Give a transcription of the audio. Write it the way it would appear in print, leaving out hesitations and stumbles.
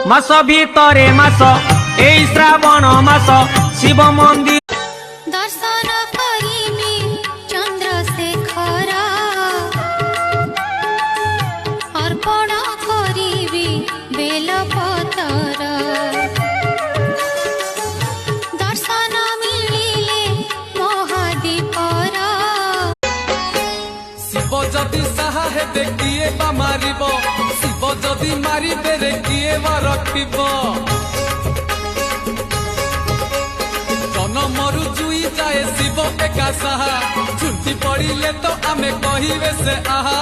मास भितरे मास ए श्रावण मास शिव मंदिर दर्शन करिबी चंद्रशेखर अर्पण करिबी बेलपतर दर्शन मिलिले महादीपर शिव जदि साहा हे देखिए बा मारिब शिव जदि मारी दे किए बा रखिब जनमरु जुई जाए शिव एका साहा झुंटी पड़िले तो आमे कहिबे से आहा।